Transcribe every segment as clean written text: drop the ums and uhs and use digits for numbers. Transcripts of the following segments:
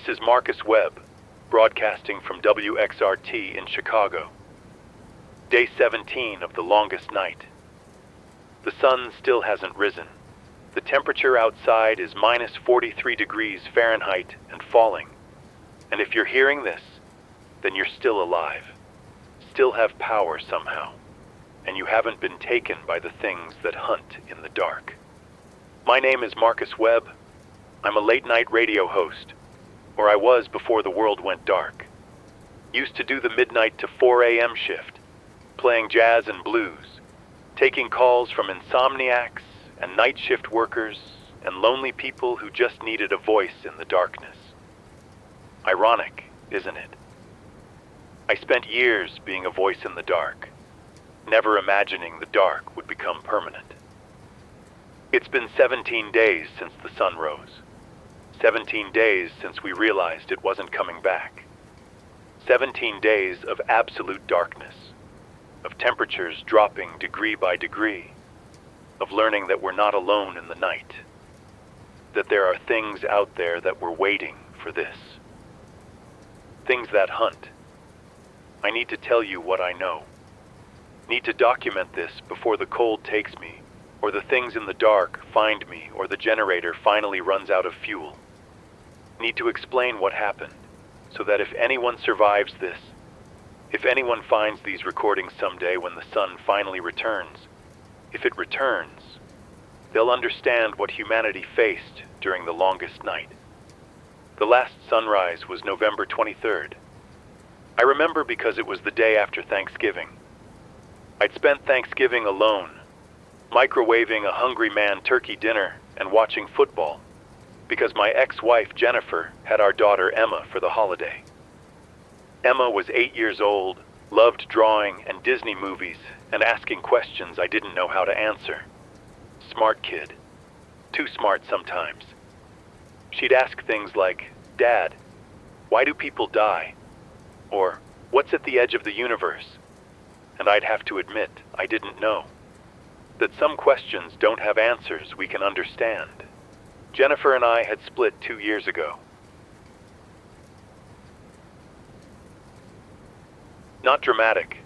This is Marcus Webb, broadcasting from WXRT in Chicago. Day 17 of the longest night. The sun still hasn't risen. The temperature outside is minus 43 degrees Fahrenheit and falling. And if you're hearing this, then you're still alive, still have power somehow, and you haven't been taken by the things that hunt in the dark. My name is Marcus Webb. I'm a late-night radio host, or I was before the world went dark. Used to do the midnight to 4 a.m. shift, playing jazz and blues, taking calls from insomniacs and night shift workers and lonely people who just needed a voice in the darkness. Ironic, isn't it? I spent years being a voice in the dark, never imagining the dark would become permanent. It's been 17 days since the sun rose. 17 days since we realized it wasn't coming back. 17 days of absolute darkness, of temperatures dropping degree by degree, of learning that we're not alone in the night, that there are things out there that were waiting for this. Things that hunt. I need to tell you what I know. Need to document this before the cold takes me, or the things in the dark find me, or the generator finally runs out of fuel. Need to explain what happened, so that if anyone survives this, if anyone finds these recordings someday when the sun finally returns, if it returns, they'll understand what humanity faced during the longest night. The last sunrise was November 23rd. I remember because it was the day after Thanksgiving. I'd spent Thanksgiving alone, microwaving a hungry man turkey dinner and watching football, because my ex-wife Jennifer had our daughter Emma for the holiday. Emma was 8 years old, loved drawing and Disney movies and asking questions I didn't know how to answer. Smart kid. Too smart sometimes. She'd ask things like, "Dad, why do people die?" Or, "What's at the edge of the universe?" And I'd have to admit I didn't know. That some questions don't have answers we can understand. Jennifer and I had split 2 years ago. Not dramatic,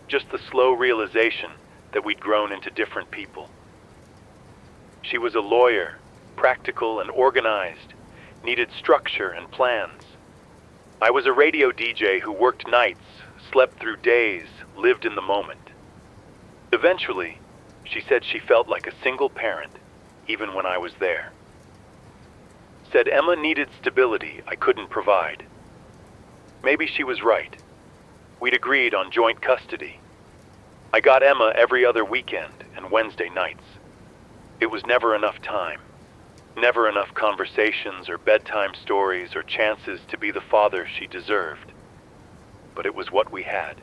just the slow realization that we'd grown into different people. She was a lawyer, practical and organized, needed structure and plans. I was a radio DJ who worked nights, slept through days, lived in the moment. Eventually, she said she felt like a single parent, even when I was there. Said Emma needed stability I couldn't provide. Maybe she was right. We'd agreed on joint custody. I got Emma every other weekend and Wednesday nights. It was never enough time. Never enough conversations or bedtime stories or chances to be the father she deserved. But it was what we had.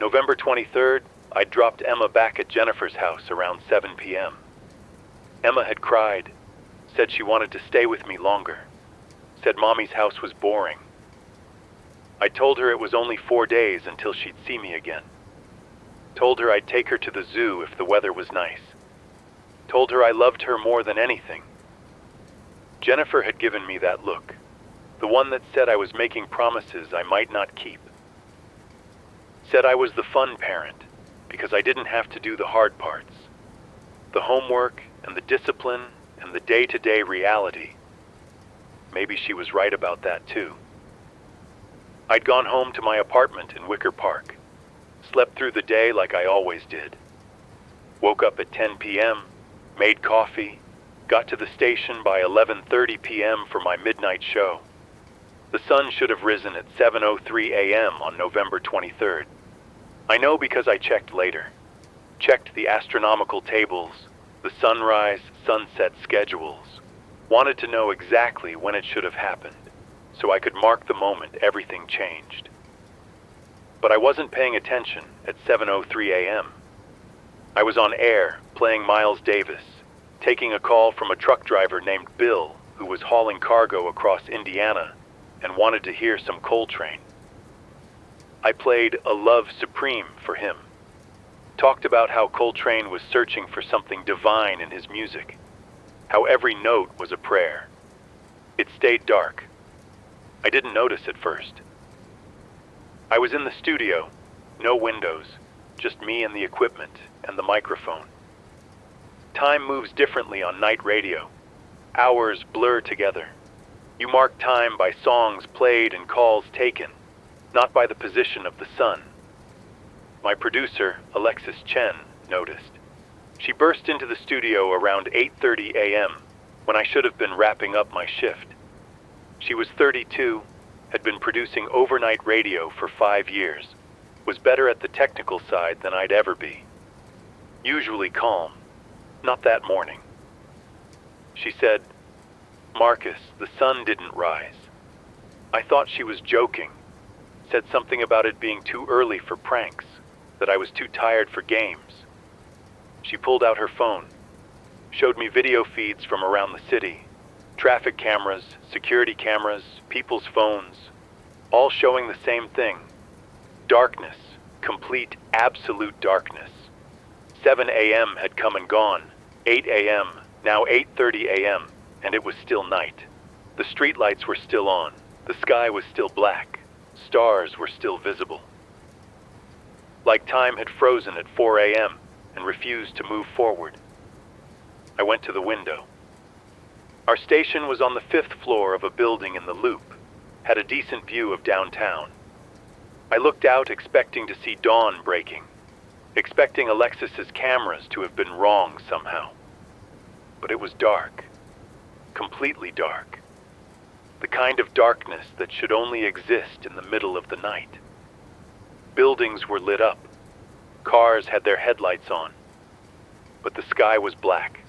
November 23rd, I dropped Emma back at Jennifer's house around 7 p.m. Emma had cried, said she wanted to stay with me longer, said Mommy's house was boring. I told her it was only 4 days until she'd see me again. Told her I'd take her to the zoo if the weather was nice. Told her I loved her more than anything. Jennifer had given me that look, the one that said I was making promises I might not keep. Said I was the fun parent because I didn't have to do the hard parts. The homework and the discipline and the day-to-day reality. Maybe she was right about that too. I'd gone home to my apartment in Wicker Park, slept through the day like I always did. Woke up at 10 p.m., made coffee, got to the station by 11:30 p.m. for my midnight show. The sun should have risen at 7:03 a.m. on November 23rd. I know because I checked later. Checked the astronomical tables, the sunrise, sunset schedules. Wanted to know exactly when it should have happened, so I could mark the moment everything changed. But I wasn't paying attention at 7:03 a.m. I was on air, playing Miles Davis, taking a call from a truck driver named Bill, who was hauling cargo across Indiana and wanted to hear some Coltrane. I played A Love Supreme for him. Talked about how Coltrane was searching for something divine in his music, how every note was a prayer. It stayed dark. I didn't notice at first. I was in the studio, no windows, just me and the equipment and the microphone. Time moves differently on night radio. Hours blur together. You mark time by songs played and calls taken, not by the position of the sun. My producer, Alexis Chen, noticed. She burst into the studio around 8:30 a.m., when I should have been wrapping up my shift. She was 32, had been producing overnight radio for 5 years, was better at the technical side than I'd ever be. Usually calm, not that morning. She said, "Marcus, the sun didn't rise." I thought she was joking, said something about it being too early for pranks, that I was too tired for games. She pulled out her phone, showed me video feeds from around the city, traffic cameras, security cameras, people's phones, all showing the same thing. Darkness, complete, absolute darkness. 7 a.m. had come and gone, 8 a.m., now 8:30 a.m., and it was still night. The streetlights were still on, the sky was still black, stars were still visible. Like time had frozen at 4 a.m. and refused to move forward. I went to the window. Our station was on the 5th floor of a building in the Loop, had a decent view of downtown. I looked out expecting to see dawn breaking, expecting Alexis's cameras to have been wrong somehow. But it was dark, completely dark. The kind of darkness that should only exist in the middle of the night. Buildings were lit up, cars had their headlights on, but the sky was black.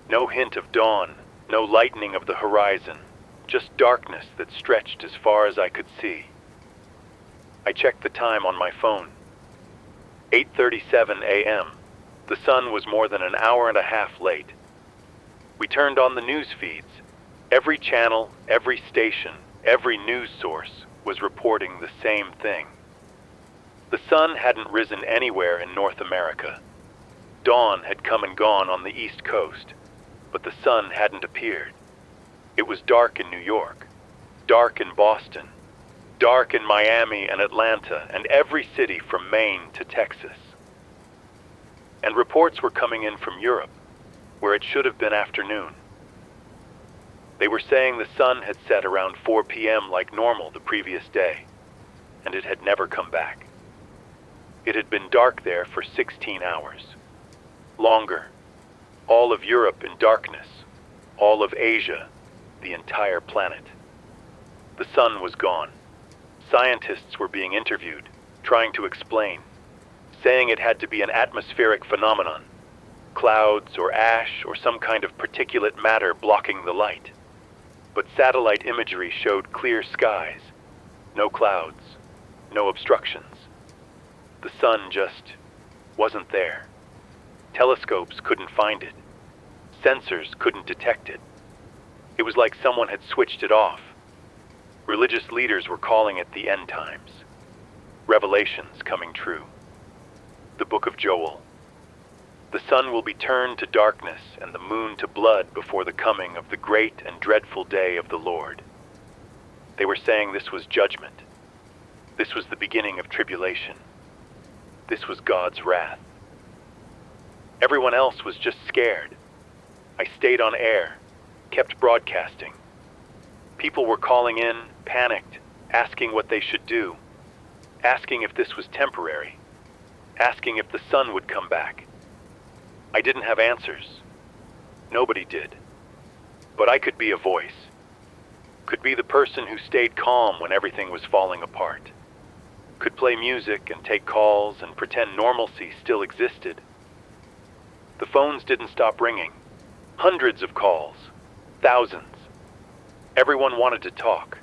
No hint of dawn, no lightening of the horizon, just darkness that stretched as far as I could see. I checked the time on my phone. 8:37 a.m. The sun was more than an hour and a half late. We turned on the news feeds. Every channel, every station, every news source was reporting the same thing. The sun hadn't risen anywhere in North America. Dawn had come and gone on the East Coast, but the sun hadn't appeared. It was dark in New York, dark in Boston, dark in Miami and Atlanta and every city from Maine to Texas. And reports were coming in from Europe, where it should have been afternoon. They were saying the sun had set around 4 p.m. like normal the previous day, and it had never come back. It had been dark there for 16 hours. Longer. All of Europe in darkness. All of Asia, the entire planet. The sun was gone. Scientists were being interviewed, trying to explain, saying it had to be an atmospheric phenomenon, clouds or ash or some kind of particulate matter blocking the light. But satellite imagery showed clear skies, no clouds, no obstructions. The sun just wasn't there. Telescopes couldn't find it. Sensors couldn't detect it. It was like someone had switched it off. Religious leaders were calling it the end times. Revelations coming true. The book of Joel. The sun will be turned to darkness and the moon to blood before the coming of the great and dreadful day of the Lord. They were saying this was judgment. This was the beginning of tribulation. This was God's wrath. Everyone else was just scared. I stayed on air, kept broadcasting. People were calling in, panicked, asking what they should do, asking if this was temporary, asking if the sun would come back. I didn't have answers. Nobody did. But I could be a voice. Could be the person who stayed calm when everything was falling apart. Could play music and take calls and pretend normalcy still existed. The phones didn't stop ringing. Hundreds of calls. Thousands. Everyone wanted to talk.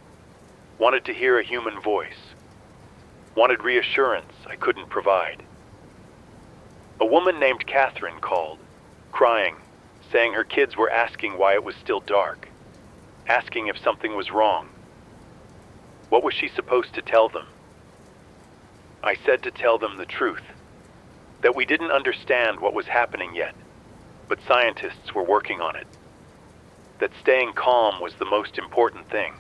Wanted to hear a human voice. Wanted reassurance I couldn't provide. A woman named Catherine called, crying, saying her kids were asking why it was still dark, asking if something was wrong. What was she supposed to tell them? I said to tell them the truth, that we didn't understand what was happening yet, but scientists were working on it, that staying calm was the most important thing.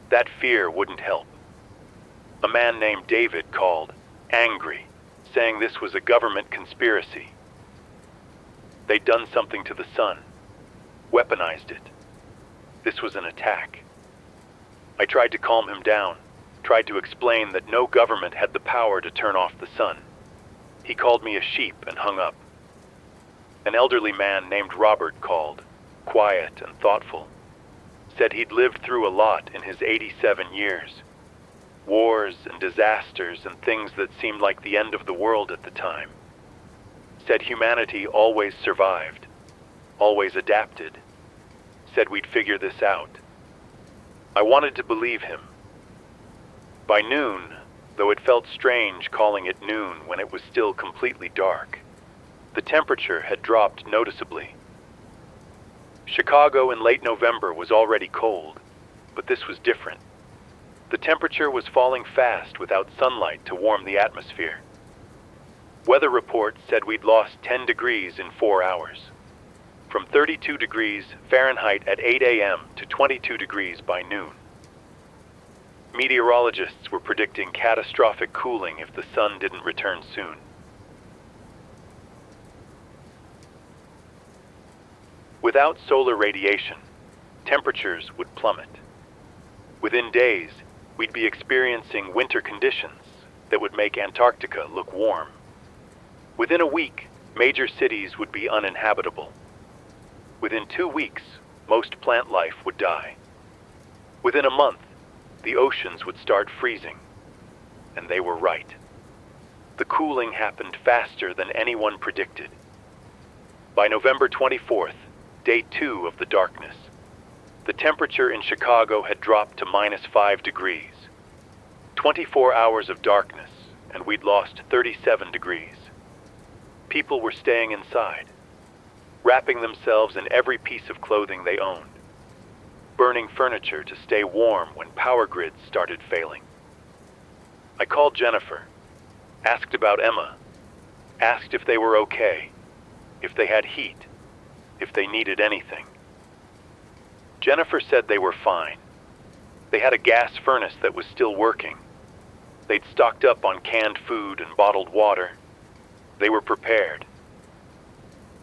That fear wouldn't help. A man named David called, angry, saying this was a government conspiracy. They'd done something to the sun, weaponized it. This was an attack. I tried to calm him down, tried to explain that no government had the power to turn off the sun. He called me a sheep and hung up. An elderly man named Robert called, quiet and thoughtful. Said he'd lived through a lot in his 87 years. Wars and disasters and things that seemed like the end of the world at the time. Said humanity always survived, always adapted. Said we'd figure this out. I wanted to believe him. By noon, though it felt strange calling it noon when it was still completely dark, the temperature had dropped noticeably. Chicago in late November was already cold, but this was different. The temperature was falling fast without sunlight to warm the atmosphere. Weather reports said we'd lost 10 degrees in 4 hours, from 32 degrees Fahrenheit at 8 a.m. to 22 degrees by noon. Meteorologists were predicting catastrophic cooling if the sun didn't return soon. Without solar radiation, temperatures would plummet. Within days, we'd be experiencing winter conditions that would make Antarctica look warm. Within a week, major cities would be uninhabitable. Within 2 weeks, most plant life would die. Within a month, the oceans would start freezing. And they were right. The cooling happened faster than anyone predicted. By November 24th, day 2 of the darkness, the temperature in Chicago had dropped to -5 degrees. 24 hours of darkness, and we'd lost 37 degrees. People were staying inside, wrapping themselves in every piece of clothing they owned, burning furniture to stay warm when power grids started failing. I called Jennifer, asked about Emma, asked if they were okay, if they had heat, if they needed anything. Jennifer said they were fine. They had a gas furnace that was still working. They'd stocked up on canned food and bottled water. They were prepared.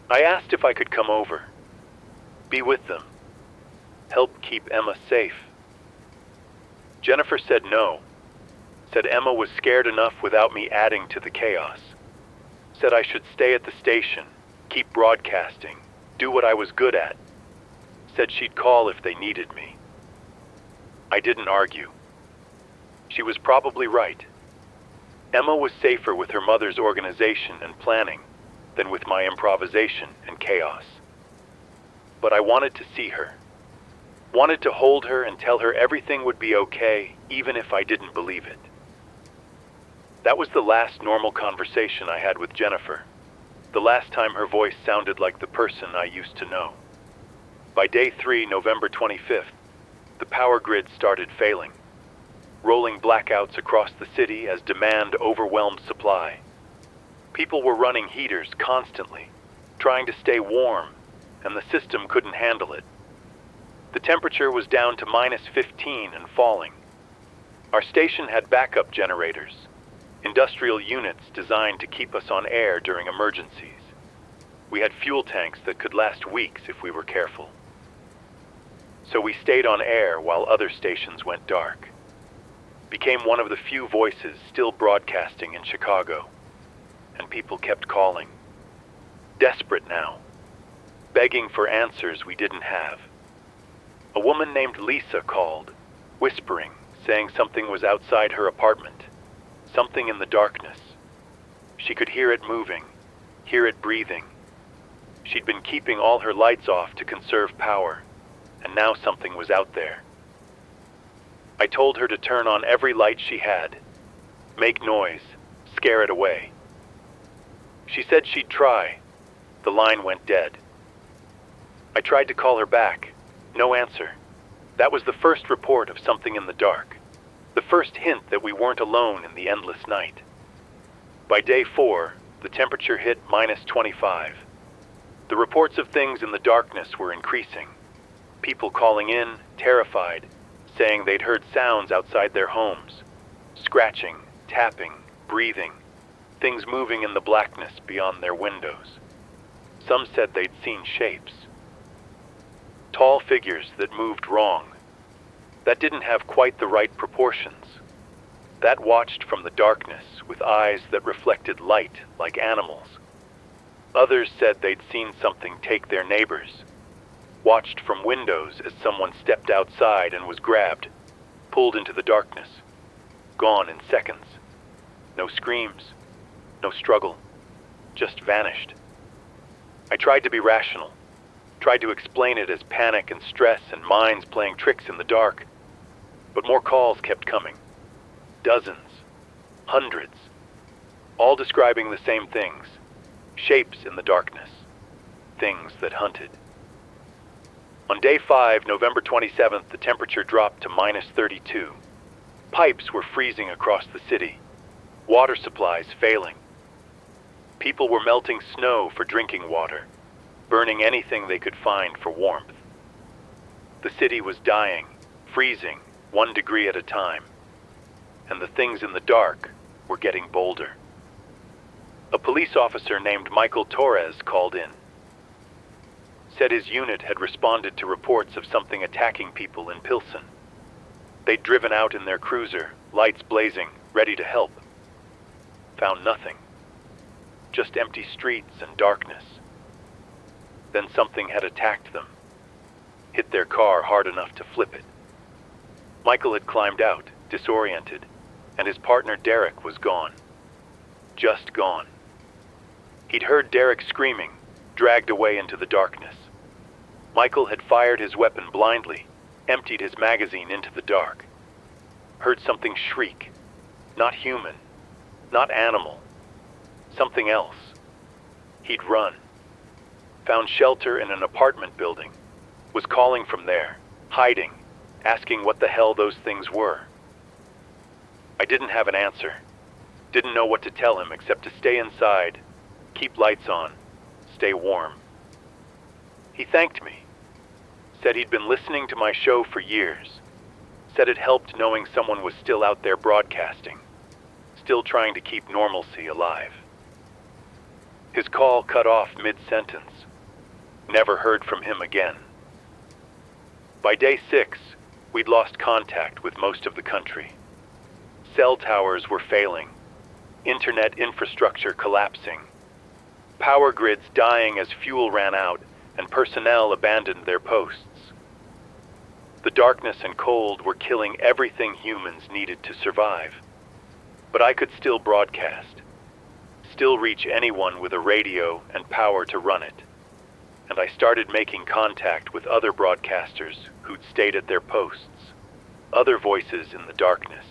I asked if I could come over, be with them, help keep Emma safe. Jennifer said no, said Emma was scared enough without me adding to the chaos, said I should stay at the station, keep broadcasting, do what I was good at, said she'd call if they needed me. I didn't argue. She was probably right. Emma was safer with her mother's organization and planning than with my improvisation and chaos. But I wanted to see her, wanted to hold her and tell her everything would be okay, even if I didn't believe it. That was the last normal conversation I had with Jennifer, the last time her voice sounded like the person I used to know. By day 3, November 25th, the power grid started failing, rolling blackouts across the city as demand overwhelmed supply. People were running heaters constantly, trying to stay warm, and the system couldn't handle it. The temperature was down to -15 and falling. Our station had backup generators, industrial units designed to keep us on air during emergencies. We had fuel tanks that could last weeks if we were careful. So we stayed on air while other stations went dark. Became one of the few voices still broadcasting in Chicago. And people kept calling. Desperate now. Begging for answers we didn't have. A woman named Lisa called, whispering, saying something was outside her apartment. Something in the darkness. She could hear it moving, hear it breathing. She'd been keeping all her lights off to conserve power, and now something was out there. I told her to turn on every light she had, make noise, scare it away. She said she'd try. The line went dead. I tried to call her back. No answer. That was the first report of something in the dark. The first hint that we weren't alone in the endless night. By day 4, the temperature hit -25. The reports of things in the darkness were increasing. People calling in, terrified, saying they'd heard sounds outside their homes. Scratching, tapping, breathing, things moving in the blackness beyond their windows. Some said they'd seen shapes. Tall figures that moved wrong, that didn't have quite the right proportions, that watched from the darkness with eyes that reflected light like animals. Others said they'd seen something take their neighbors, watched from windows as someone stepped outside and was grabbed, pulled into the darkness, gone in seconds. No screams, no struggle, just vanished. I tried to be rational, tried to explain it as panic and stress and minds playing tricks in the dark, but more calls kept coming. Dozens, hundreds, all describing the same things, shapes in the darkness, things that hunted. On day 5, November 27th, the temperature dropped to -32. Pipes were freezing across the city, water supplies failing. People were melting snow for drinking water, burning anything they could find for warmth. The city was dying, freezing, 1 degree at a time, and the things in the dark were getting bolder. A police officer named Michael Torres called in. Said his unit had responded to reports of something attacking people in Pilsen. They'd driven out in their cruiser, lights blazing, ready to help. Found nothing. Just empty streets and darkness. Then something had attacked them, hit their car hard enough to flip it. Michael had climbed out, disoriented, and his partner Derek was gone. Just gone. He'd heard Derek screaming, dragged away into the darkness. Michael had fired his weapon blindly, emptied his magazine into the dark. Heard something shriek. Not human, not animal, something else. He'd run. Found shelter in an apartment building. Was calling from there, hiding, asking what the hell those things were. I didn't have an answer. Didn't know what to tell him except to stay inside, keep lights on, stay warm. He thanked me. Said he'd been listening to my show for years. Said it helped knowing someone was still out there broadcasting, still trying to keep normalcy alive. His call cut off mid-sentence. Never heard from him again. By day 6, we'd lost contact with most of the country. Cell towers were failing, internet infrastructure collapsing, power grids dying as fuel ran out and personnel abandoned their posts. The darkness and cold were killing everything humans needed to survive. But I could still broadcast, still reach anyone with a radio and power to run it. And I started making contact with other broadcasters who'd stayed at their posts, other voices in the darkness.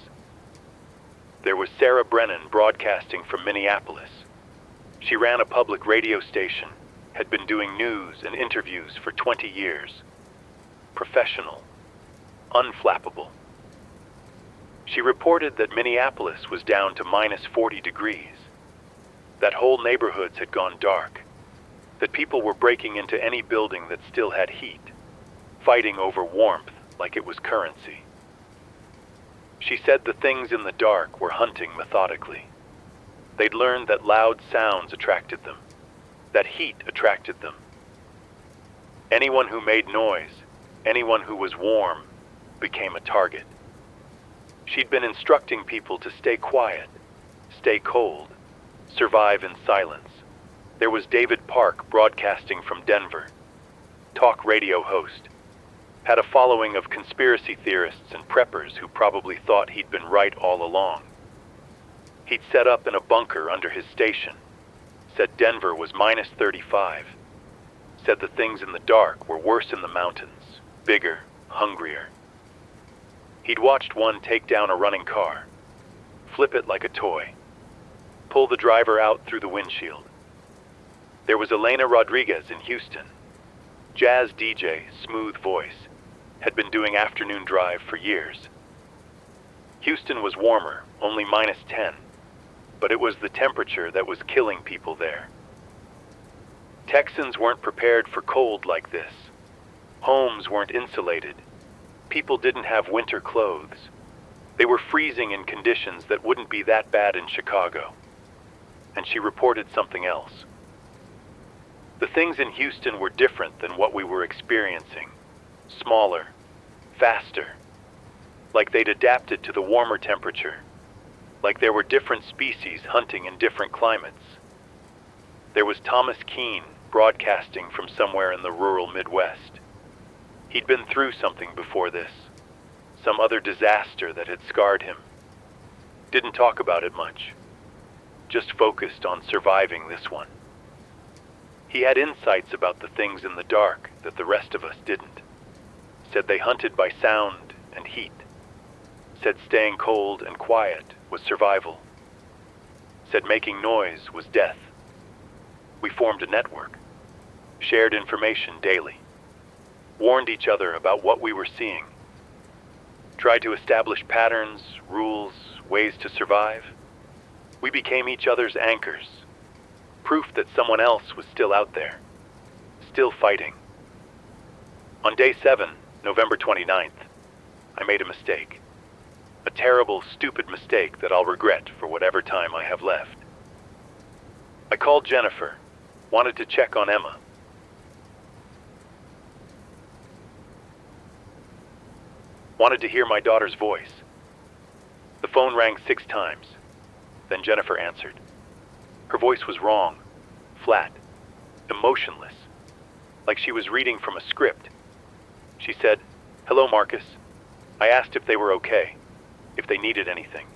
There was Sarah Brennan broadcasting from Minneapolis. She ran a public radio station, had been doing news and interviews for 20 years. Professional, unflappable. She reported that Minneapolis was down to -40 degrees, that whole neighborhoods had gone dark, that people were breaking into any building that still had heat, fighting over warmth like it was currency. She said the things in the dark were hunting methodically. They'd learned that loud sounds attracted them, that heat attracted them. Anyone who made noise, anyone who was warm, became a target. She'd been instructing people to stay quiet, stay cold, survive in silence. There was David Park broadcasting from Denver, talk radio host. Had a following of conspiracy theorists and preppers who probably thought he'd been right all along. He'd set up in a bunker under his station, said Denver was -35, said the things in the dark were worse in the mountains, bigger, hungrier. He'd watched one take down a running car, flip it like a toy, pull the driver out through the windshield. There was Elena Rodriguez in Houston, jazz DJ, smooth voice, had been doing afternoon drive for years. Houston was warmer, only -10, but it was the temperature that was killing people there. Texans weren't prepared for cold like this. Homes weren't insulated. people didn't have winter clothes. They were freezing in conditions that wouldn't be that bad in Chicago. And she reported something else. The things in Houston were different than what we were experiencing. Smaller, faster. Like they'd adapted to the warmer temperature. Like there were different species hunting in different climates. There was Thomas Keene broadcasting from somewhere in the rural Midwest. He'd been through something before this. Some other disaster that had scarred him. Didn't talk about it much. Just focused on surviving this one. He had insights about the things in the dark that the rest of us didn't. Said they hunted by sound and heat. Said staying cold and quiet was survival. Said making noise was death. We formed a network. Shared information daily. Warned each other about what we were seeing. Tried to establish patterns, rules, ways to survive. We became each other's anchors. Proof that someone else was still out there. Still fighting. On day 7, November 29th, I made a mistake. A terrible, stupid mistake that I'll regret for whatever time I have left. I called Jennifer, wanted to check on Emma. Wanted to hear my daughter's voice. The phone rang 6 times. Then Jennifer answered. Her voice was wrong, flat, emotionless, like she was reading from a script. She said, "Hello, Marcus. I asked if they were okay, if they needed anything,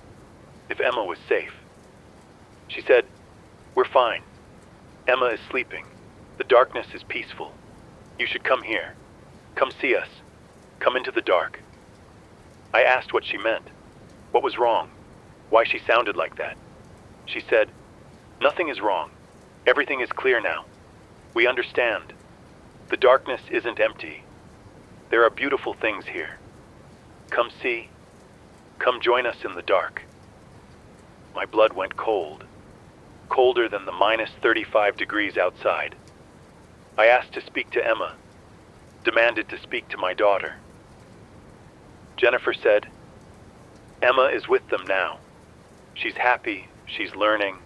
if Emma was safe." She said, "We're fine. Emma is sleeping. The darkness is peaceful. You should come here. Come see us. Come into the dark." I asked what she meant, what was wrong, why she sounded like that. She said, "Nothing is wrong. Everything is clear now. We understand. The darkness isn't empty. There are beautiful things here. Come see. Come join us in the dark." My blood went cold. Colder than the minus 35 degrees outside. I asked to speak to Emma. Demanded to speak to my daughter. Jennifer said, "Emma is with them now. She's happy. She's learning.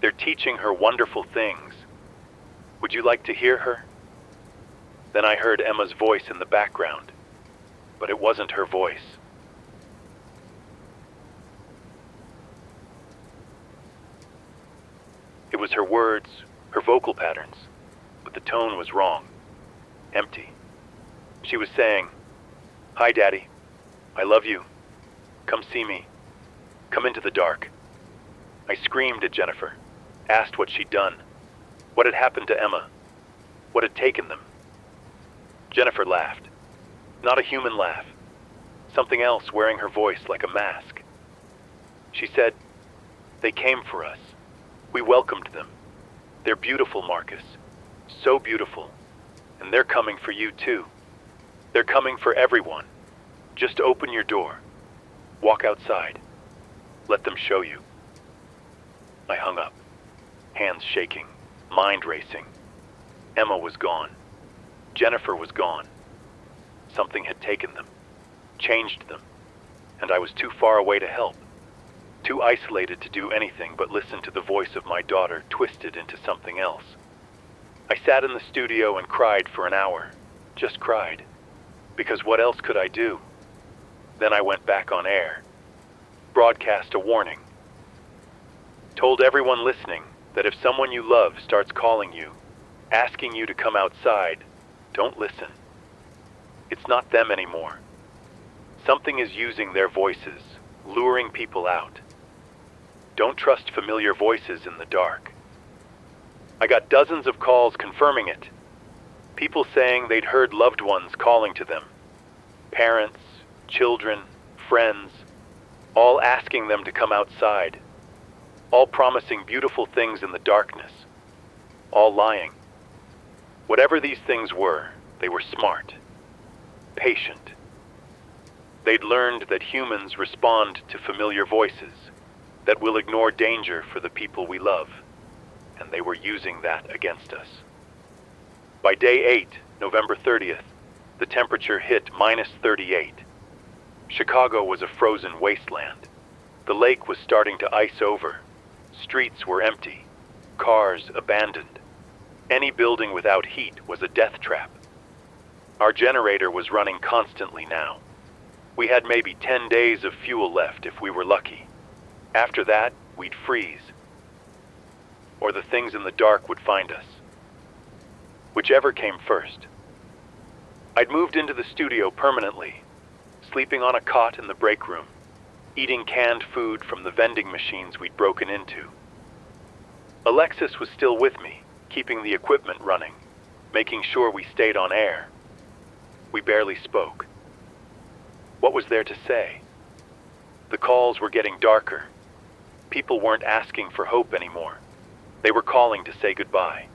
They're teaching her wonderful things. Would you like to hear her?" Then I heard Emma's voice in the background, but it wasn't her voice. It was her words, her vocal patterns, but the tone was wrong, empty. She was saying, "Hi, Daddy. I love you. Come see me. Come into the dark." I screamed at Jennifer, asked what she'd done, what had happened to Emma, what had taken them. Jennifer laughed. Not a human laugh. Something else wearing her voice like a mask. She said, "They came for us. We welcomed them. They're beautiful, Marcus. So beautiful. And they're coming for you too. They're coming for everyone. Just open your door. Walk outside. Let them show you." I hung up, hands shaking, mind racing. Emma was gone. Jennifer was gone. Something had taken them, changed them, and I was too far away to help. Too isolated to do anything but listen to the voice of my daughter twisted into something else. I sat in the studio and cried for an hour. Just cried. Because what else could I do? Then I went back on air. Broadcast a warning. Told everyone listening that if someone you love starts calling you, asking you to come outside, don't listen. It's not them anymore. Something is using their voices, luring people out. Don't trust familiar voices in the dark. I got dozens of calls confirming it. People saying they'd heard loved ones calling to them. Parents, children, friends, all asking them to come outside. All promising beautiful things in the darkness. All lying. Whatever these things were, they were smart. Patient. They'd learned that humans respond to familiar voices, that will ignore danger for the people we love, and they were using that against us. By day 8, November 30th, The temperature hit -38. Chicago was a frozen wasteland. The lake was starting to ice over. Streets were empty. Cars abandoned. Any building without heat was a death trap. Our generator was running constantly now. We had maybe 10 days of fuel left if we were lucky. After that, we'd freeze. Or the things in the dark would find us. Whichever came first. I'd moved into the studio permanently, sleeping on a cot in the break room, eating canned food from the vending machines we'd broken into. Alexis was still with me, keeping the equipment running, making sure we stayed on air. We barely spoke. What was there to say? The calls were getting darker. People weren't asking for hope anymore. They were calling to say goodbye.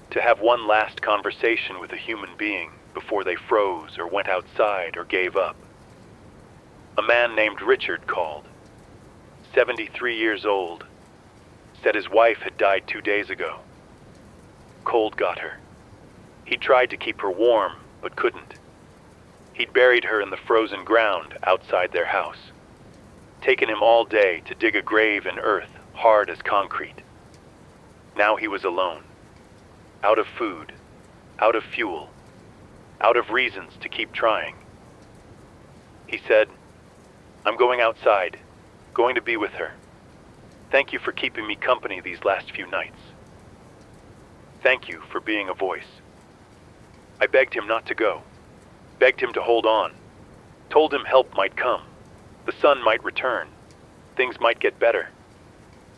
To have one last conversation with a human being before they froze or went outside or gave up. A man named Richard called. 73 years old. Said his wife had died 2 days ago. Cold got her. He tried to keep her warm, but couldn't. He'd buried her in the frozen ground outside their house. Taken him all day to dig a grave in earth hard as concrete. Now he was alone. Out of food, out of fuel, out of reasons to keep trying. He said, "I'm going outside, going to be with her. Thank you for keeping me company these last few nights. Thank you for being a voice." I begged him not to go, begged him to hold on, told him help might come, the sun might return, things might get better.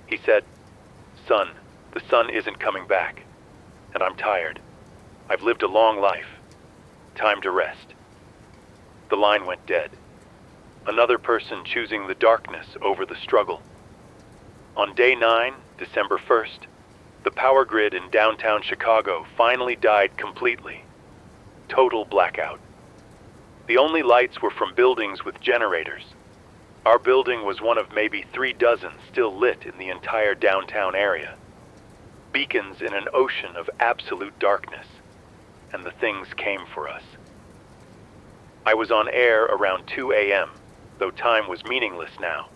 He said, "Son, the sun isn't coming back, and I'm tired. I've lived a long life. Time to rest." The line went dead. Another person choosing the darkness over the struggle. On day 9, December 1st, the power grid in downtown Chicago finally died completely. Total blackout. The only lights were from buildings with generators. Our building was one of maybe 3 dozen still lit in the entire downtown area. Beacons in an ocean of absolute darkness, and the things came for us. I was on air around 2 a.m., though time was meaningless now,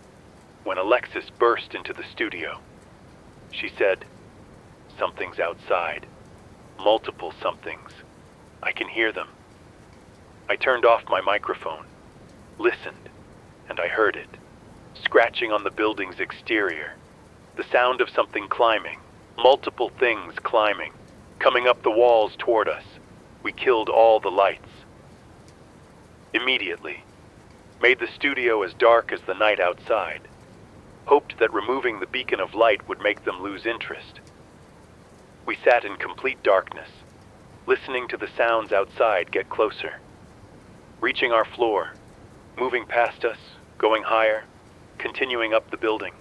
when Alexis burst into the studio. She said, "Something's outside. Multiple somethings. I can hear them." I turned off my microphone, listened, and I heard it, scratching on the building's exterior, the sound of something climbing, multiple things climbing, coming up the walls toward us. We killed all the lights. Immediately, made the studio as dark as the night outside, hoped that removing the beacon of light would make them lose interest. We sat in complete darkness, listening to the sounds outside get closer, reaching our floor, moving past us, going higher, continuing up the building.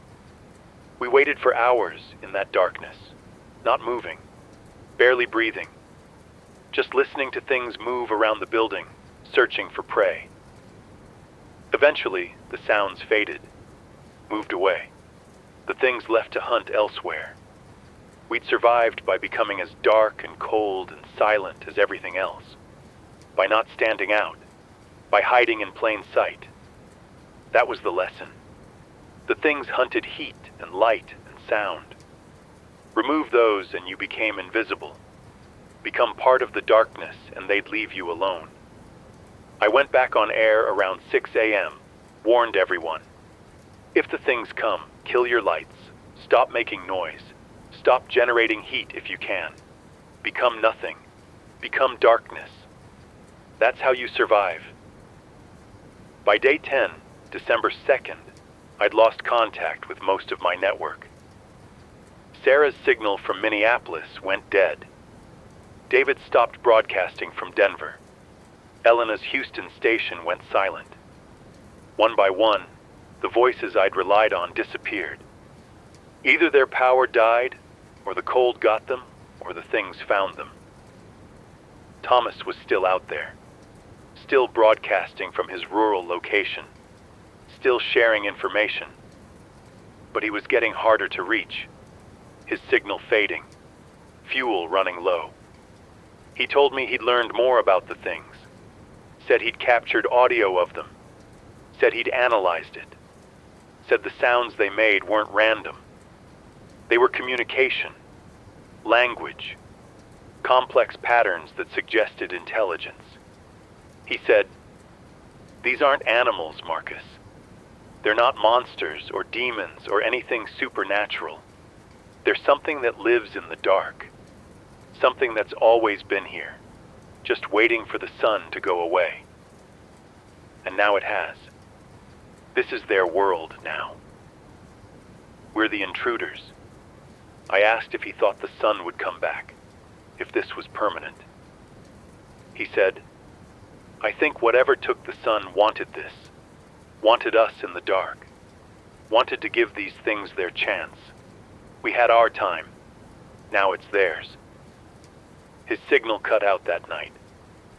We waited for hours in that darkness, not moving, barely breathing, just listening to things move around the building, searching for prey. Eventually, the sounds faded, moved away. The things left to hunt elsewhere. We'd survived by becoming as dark and cold and silent as everything else, by not standing out, by hiding in plain sight. That was the lesson. The things hunted heat and light and sound. Remove those and you became invisible. Become part of the darkness and they'd leave you alone. I went back on air around 6 a.m., warned everyone. If the things come, kill your lights. Stop making noise. Stop generating heat if you can. Become nothing. Become darkness. That's how you survive. By day 10, December 2nd, I'd lost contact with most of my network. Sarah's signal from Minneapolis went dead. David stopped broadcasting from Denver. Elena's Houston station went silent. One by one, the voices I'd relied on disappeared. Either their power died, or the cold got them, or the things found them. Thomas was still out there, still broadcasting from his rural location, still sharing information. But he was getting harder to reach, his signal fading, fuel running low. He told me he'd learned more about the things, Said he'd captured audio of them. Said he'd analyzed it. Said the sounds they made weren't random. They were communication, language, complex patterns that suggested intelligence. He said, "These aren't animals, Marcus. They're not monsters or demons or anything supernatural. They're something that lives in the dark. Something that's always been here, just waiting for the sun to go away. And now it has. This is their world now. We're the intruders." I asked if he thought the sun would come back, if this was permanent. He said, "I think whatever took the sun wanted this, wanted us in the dark, wanted to give these things their chance. We had our time, now it's theirs." His signal cut out that night,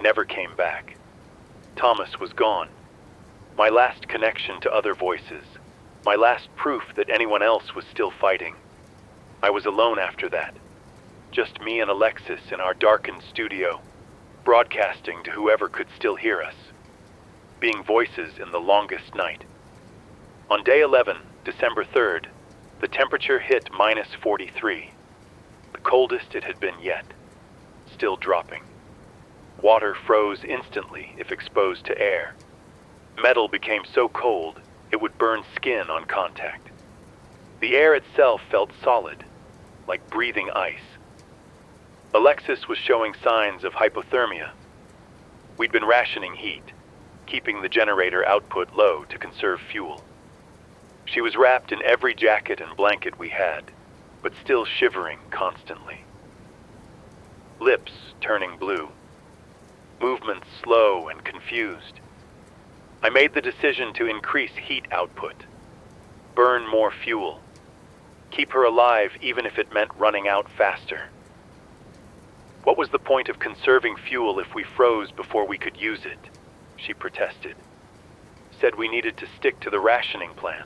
never came back. Thomas was gone. My last connection to other voices, my last proof that anyone else was still fighting. I was alone after that, just me and Alexis in our darkened studio, broadcasting to whoever could still hear us, being voices in the longest night. On day 11, December 3rd, the temperature hit -43, the coldest it had been yet, still dropping. Water froze instantly if exposed to air. Metal became so cold it would burn skin on contact. The air itself felt solid, like breathing ice. Alexis was showing signs of hypothermia. We'd been rationing heat, keeping the generator output low to conserve fuel. She was wrapped in every jacket and blanket we had, but still shivering constantly. Lips turning blue. Movements slow and confused. I made the decision to increase heat output, burn more fuel, keep her alive even if it meant running out faster. What was the point of conserving fuel if we froze before we could use it? She protested. Said we needed to stick to the rationing plan.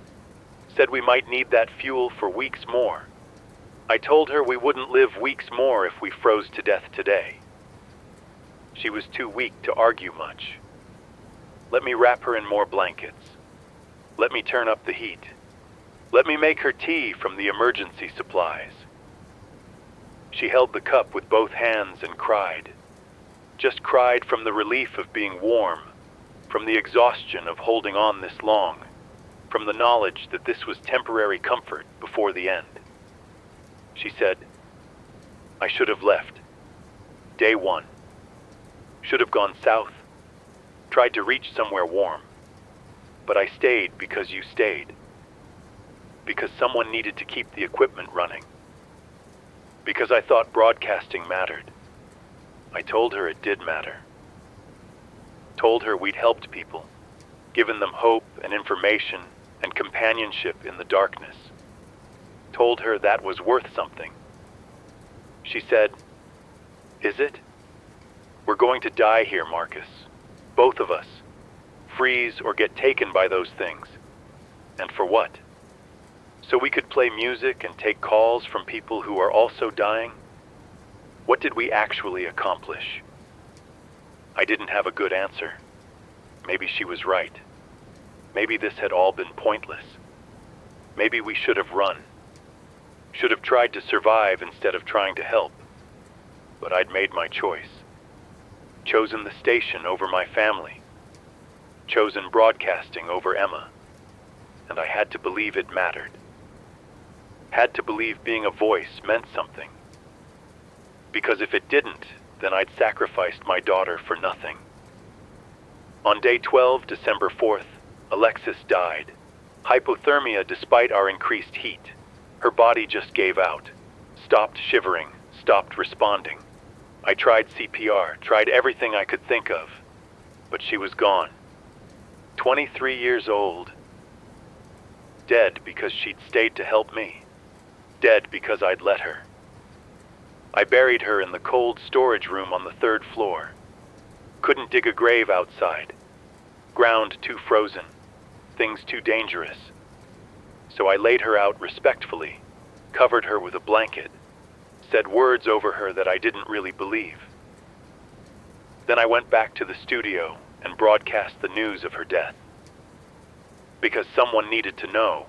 Said we might need that fuel for weeks more. I told her we wouldn't live weeks more if we froze to death today. She was too weak to argue much. Let me wrap her in more blankets. Let me turn up the heat. Let me make her tea from the emergency supplies. She held the cup with both hands and cried. Just cried from the relief of being warm, from the exhaustion of holding on this long, from the knowledge that this was temporary comfort before the end. She said, "I should have left. Day 1. Should have gone south. Tried to reach somewhere warm. But I stayed because you stayed. Because someone needed to keep the equipment running. Because I thought broadcasting mattered. I told her it did matter. Told her we'd helped people, given them hope and information and companionship in the darkness. Told her that was worth something. She said, "Is it? We're going to die here, Marcus. Both of us. Freeze or get taken by those things. And for what? So we could play music and take calls from people who are also dying? What did we actually accomplish?" I didn't have a good answer. Maybe she was right. Maybe this had all been pointless. Maybe we should have run. Should have tried to survive instead of trying to help. But I'd made my choice. Chosen the station over my family. Chosen broadcasting over Emma. And I had to believe it mattered. Had to believe being a voice meant something. Because if it didn't, then I'd sacrificed my daughter for nothing. On day 12, December 4th, Alexis died. Hypothermia despite our increased heat. Her body just gave out. Stopped shivering, stopped responding. I tried CPR, tried everything I could think of. But she was gone. 23 years old. Dead because she'd stayed to help me. Dead because I'd let her. I buried her in the cold storage room on the 3rd floor. Couldn't dig a grave outside. Ground too frozen. Things too dangerous. So I laid her out respectfully, covered her with a blanket, said words over her that I didn't really believe. Then I went back to the studio and broadcast the news of her death. Because someone needed to know,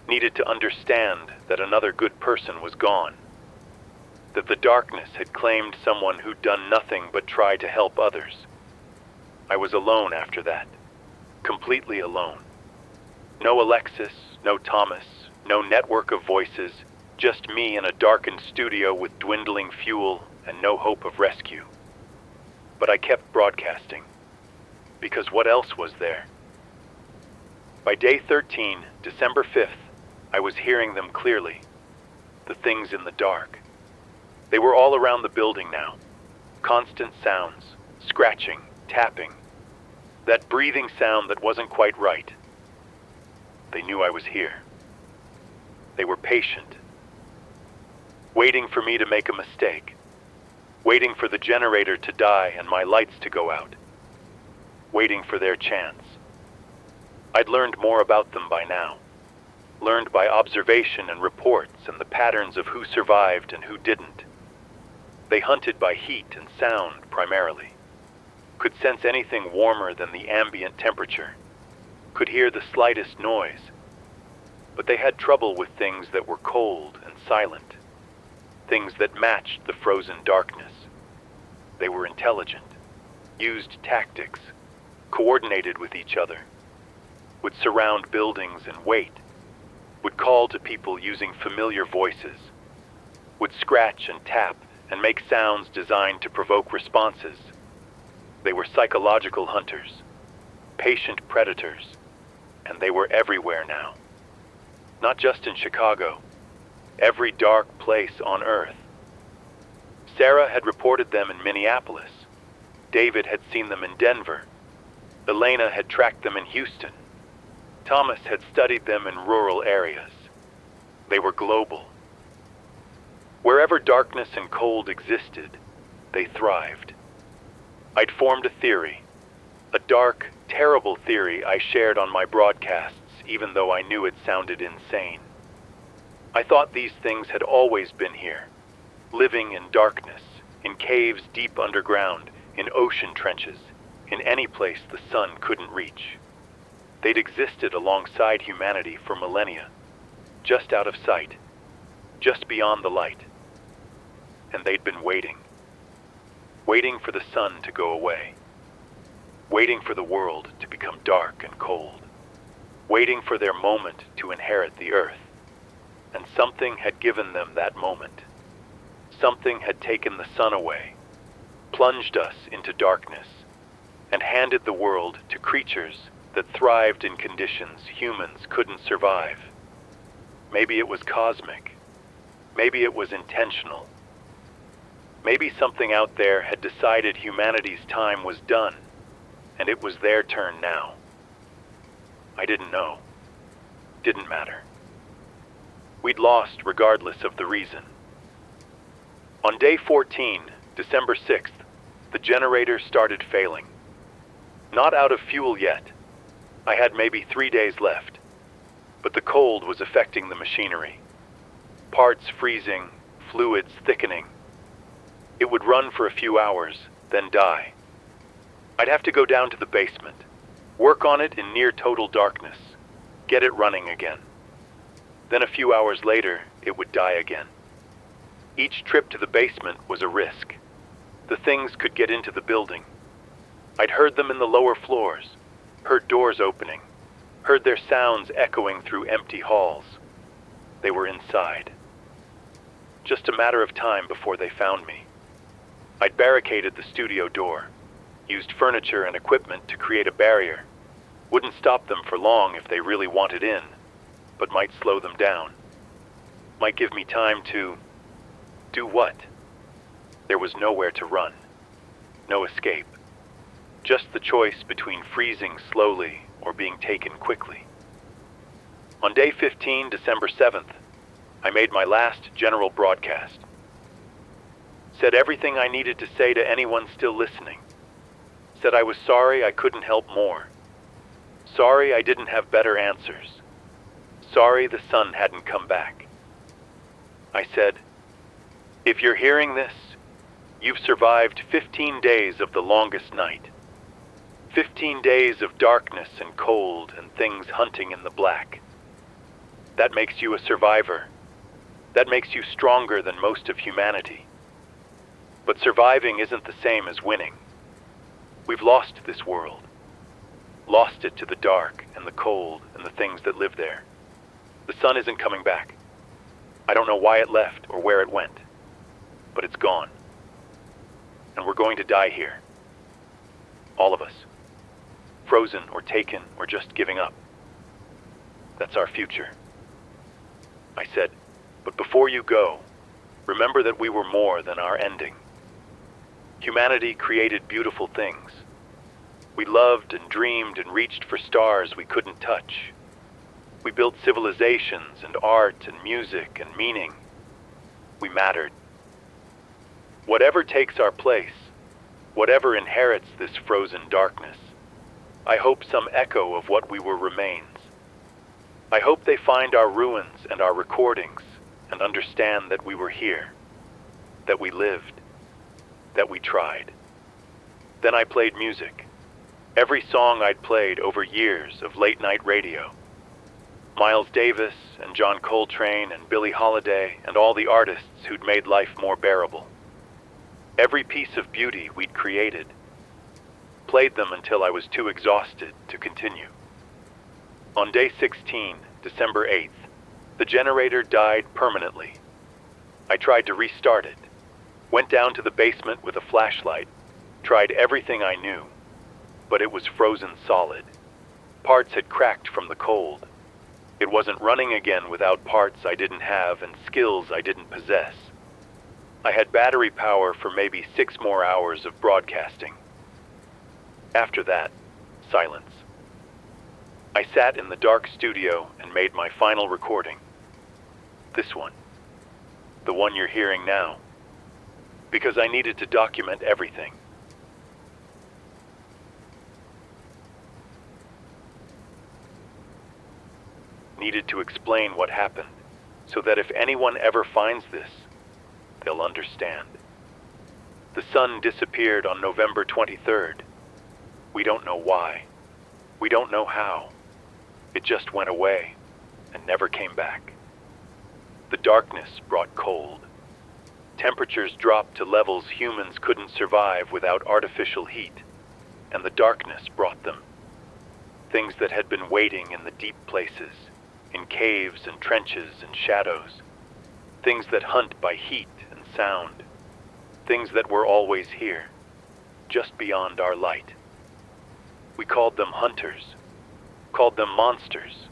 needed to understand that another good person was gone, that the darkness had claimed someone who'd done nothing but try to help others. I was alone after that, completely alone. No Alexis, no Thomas, no network of voices, just me in a darkened studio with dwindling fuel and no hope of rescue. But I kept broadcasting, because what else was there? By day 13, December 5th, I was hearing them clearly, the things in the dark. They were all around the building now. Constant sounds, scratching, tapping. That breathing sound that wasn't quite right. They knew I was here. They were patient. Waiting for me to make a mistake. Waiting for the generator to die and my lights to go out. Waiting for their chance. I'd learned more about them by now. Learned by observation and reports and the patterns of who survived and who didn't. They hunted by heat and sound primarily. Could sense anything warmer than the ambient temperature. Could hear the slightest noise. But they had trouble with things that were cold and silent. Things that matched the frozen darkness. They were intelligent. Used tactics. Coordinated with each other. Would surround buildings and wait. Would call to people using familiar voices. Would scratch and tap and make sounds designed to provoke responses. They were psychological hunters, patient predators, and they were everywhere now. Not just in Chicago, every dark place on Earth. Sarah had reported them in Minneapolis. David had seen them in Denver. Elena had tracked them in Houston. Thomas had studied them in rural areas. They were global. Wherever darkness and cold existed, they thrived. I'd formed a theory, a dark, terrible theory I shared on my broadcasts, even though I knew it sounded insane. I thought these things had always been here, living in darkness, in caves deep underground, in ocean trenches, in any place the sun couldn't reach. They'd existed alongside humanity for millennia, just out of sight, just beyond the light. And they'd been waiting. Waiting for the sun to go away. Waiting for the world to become dark and cold. Waiting for their moment to inherit the earth. And something had given them that moment. Something had taken the sun away, plunged us into darkness, and handed the world to creatures that thrived in conditions humans couldn't survive. Maybe it was cosmic. Maybe it was intentional. Maybe something out there had decided humanity's time was done, and it was their turn now. I didn't know. Didn't matter. We'd lost regardless of the reason. On day 14, December 6th, the generator started failing. Not out of fuel yet. I had maybe 3 days left. But the cold was affecting the machinery. Parts freezing, fluids thickening. It would run for a few hours, then die. I'd have to go down to the basement, work on it in near total darkness, get it running again. Then a few hours later, it would die again. Each trip to the basement was a risk. The things could get into the building. I'd heard them in the lower floors, heard doors opening, heard their sounds echoing through empty halls. They were inside. Just a matter of time before they found me. I'd barricaded the studio door, used furniture and equipment to create a barrier. Wouldn't stop them for long if they really wanted in, but might slow them down. Might give me time to... do what? There was nowhere to run. No escape. Just the choice between freezing slowly or being taken quickly. On day 15, December 7th, I made my last general broadcast. Said everything I needed to say to anyone still listening. Said I was sorry I couldn't help more. Sorry I didn't have better answers. Sorry the sun hadn't come back. I said, if you're hearing this, you've survived 15 days of the longest night. 15 days of darkness and cold and things hunting in the black. That makes you a survivor. That makes you stronger than most of humanity. But surviving isn't the same as winning. We've lost this world. Lost it to the dark and the cold and the things that live there. The sun isn't coming back. I don't know why it left or where it went, but it's gone. And we're going to die here. All of us. Frozen or taken or just giving up. That's our future. I said, but before you go, remember that we were more than our ending. Humanity created beautiful things. We loved and dreamed and reached for stars we couldn't touch. We built civilizations and art and music and meaning. We mattered. Whatever takes our place, whatever inherits this frozen darkness, I hope some echo of what we were remains. I hope they find our ruins and our recordings and understand that we were here, that we lived, that we tried. Then I played music. Every song I'd played over years of late-night radio. Miles Davis and John Coltrane and Billie Holiday and all the artists who'd made life more bearable. Every piece of beauty we'd created. Played them until I was too exhausted to continue. On day 16, December 8th, the generator died permanently. I tried to restart it. Went down to the basement with a flashlight. Tried everything I knew. But it was frozen solid. Parts had cracked from the cold. It wasn't running again without parts I didn't have and skills I didn't possess. I had battery power for maybe 6 more hours of broadcasting. After that, silence. I sat in the dark studio and made my final recording. This one. The one you're hearing now. Because I needed to document everything. Needed to explain what happened, so that if anyone ever finds this, they'll understand. The sun disappeared on November 23rd. We don't know why. We don't know how. It just went away and never came back. The darkness brought cold. Temperatures dropped to levels humans couldn't survive without artificial heat, and the darkness brought them. Things that had been waiting in the deep places, in caves and trenches and shadows. Things that hunt by heat and sound. Things that were always here, just beyond our light. We called them hunters, called them monsters,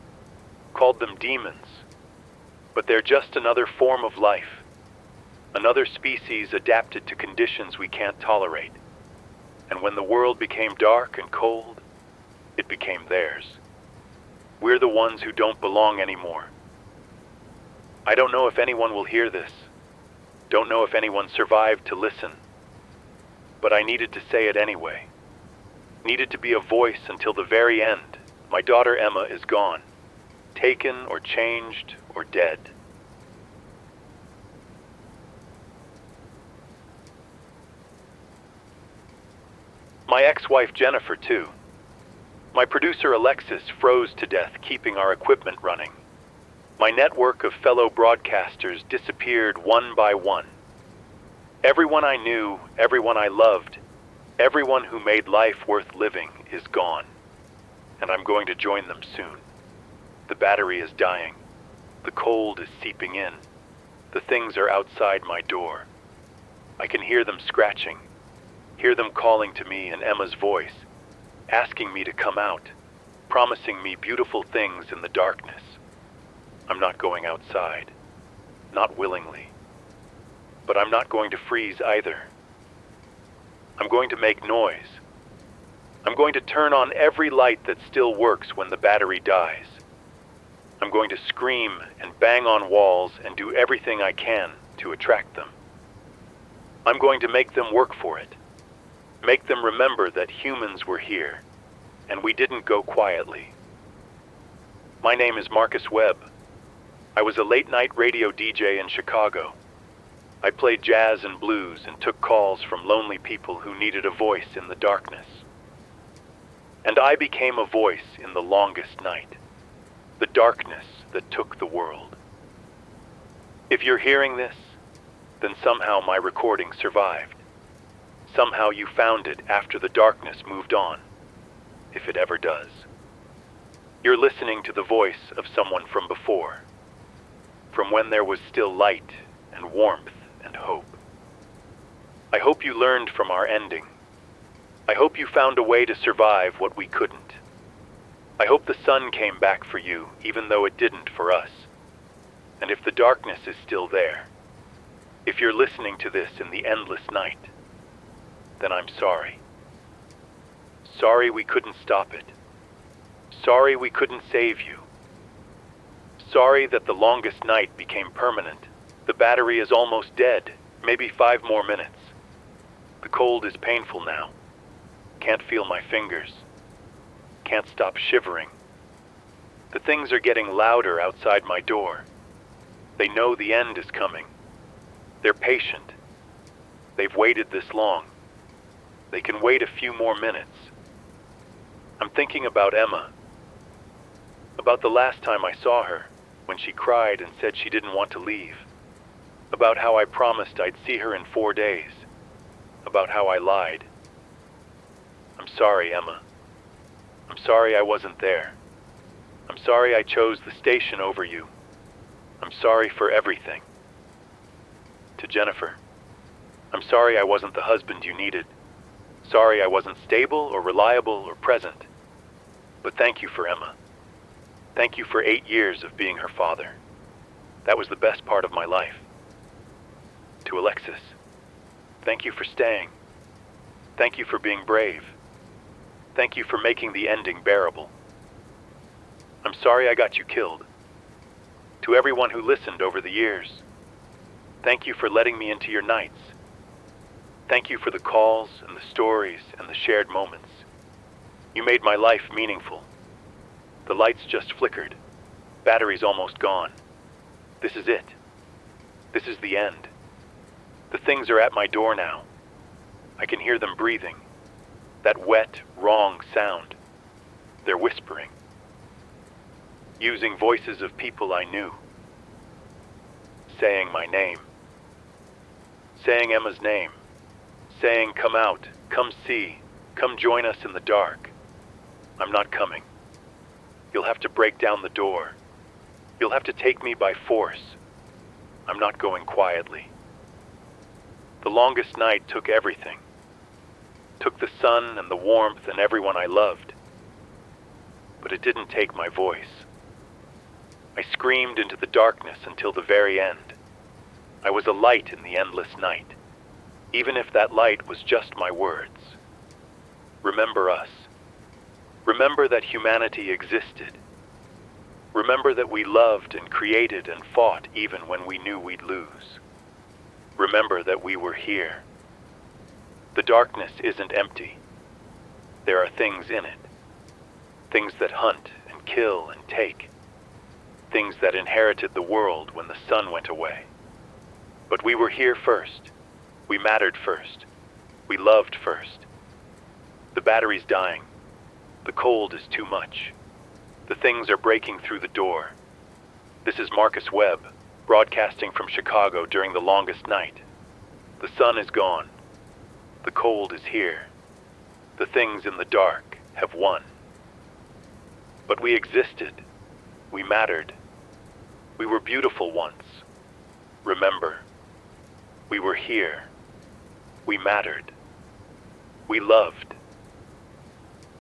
called them demons. But they're just another form of life, another species adapted to conditions we can't tolerate. And when the world became dark and cold, it became theirs. We're the ones who don't belong anymore. I don't know if anyone will hear this. Don't know if anyone survived to listen. But I needed to say it anyway. Needed to be a voice until the very end. My daughter Emma is gone. Taken or changed or dead. My ex-wife Jennifer, too. My producer Alexis froze to death keeping our equipment running. My network of fellow broadcasters disappeared one by one. Everyone I knew, everyone I loved, everyone who made life worth living is gone. And I'm going to join them soon. The battery is dying. The cold is seeping in. The things are outside my door. I can hear them scratching, hear them calling to me in Emma's voice, asking me to come out, promising me beautiful things in the darkness. I'm not going outside, not willingly. But I'm not going to freeze either. I'm going to make noise. I'm going to turn on every light that still works when the battery dies. I'm going to scream and bang on walls and do everything I can to attract them. I'm going to make them work for it. Make them remember that humans were here, and we didn't go quietly. My name is Marcus Webb. I was a late-night radio DJ in Chicago. I played jazz and blues and took calls from lonely people who needed a voice in the darkness. And I became a voice in the longest night, the darkness that took the world. If you're hearing this, then somehow my recording survived. Somehow you found it after the darkness moved on, if it ever does. You're listening to the voice of someone from before, from when there was still light and warmth and hope. I hope you learned from our ending. I hope you found a way to survive what we couldn't. I hope the sun came back for you, even though it didn't for us. And if the darkness is still there, if you're listening to this in the endless night, then I'm sorry. Sorry we couldn't stop it. Sorry we couldn't save you. Sorry that the longest night became permanent. The battery is almost dead, maybe 5 more minutes. The cold is painful now. Can't feel my fingers. Can't stop shivering. The things are getting louder outside my door. They know the end is coming. They're patient. They've waited this long. They can wait a few more minutes. I'm thinking about Emma. About the last time I saw her, when she cried and said she didn't want to leave. About how I promised I'd see her in 4 days. About how I lied. I'm sorry, Emma. I'm sorry I wasn't there. I'm sorry I chose the station over you. I'm sorry for everything. To Jennifer, I'm sorry I wasn't the husband you needed. Sorry I wasn't stable or reliable or present. But thank you for Emma. Thank you for 8 years of being her father. That was the best part of my life. To Alexis, thank you for staying. Thank you for being brave. Thank you for making the ending bearable. I'm sorry I got you killed. To everyone who listened over the years, thank you for letting me into your nights. Thank you for the calls and the stories and the shared moments. You made my life meaningful. The lights just flickered. Battery's almost gone. This is it. This is the end. The things are at my door now. I can hear them breathing. That wet, wrong sound. They're whispering. Using voices of people I knew. Saying my name. Saying Emma's name. Saying, come out, come see, come join us in the dark. I'm not coming. You'll have to break down the door. You'll have to take me by force. I'm not going quietly. The longest night took everything. Took the sun and the warmth and everyone I loved. But it didn't take my voice. I screamed into the darkness until the very end. I was a light in the endless night, even if that light was just my words. Remember us. Remember that humanity existed. Remember that we loved and created and fought even when we knew we'd lose. Remember that we were here. The darkness isn't empty. There are things in it. Things that hunt and kill and take. Things that inherited the world when the sun went away. But we were here first. We mattered first. We loved first. The battery's dying. The cold is too much. The things are breaking through the door. This is Marcus Webb, broadcasting from Chicago during the longest night. The sun is gone. The cold is here. The things in the dark have won. But we existed. We mattered. We were beautiful once. Remember, we were here. We mattered. We loved.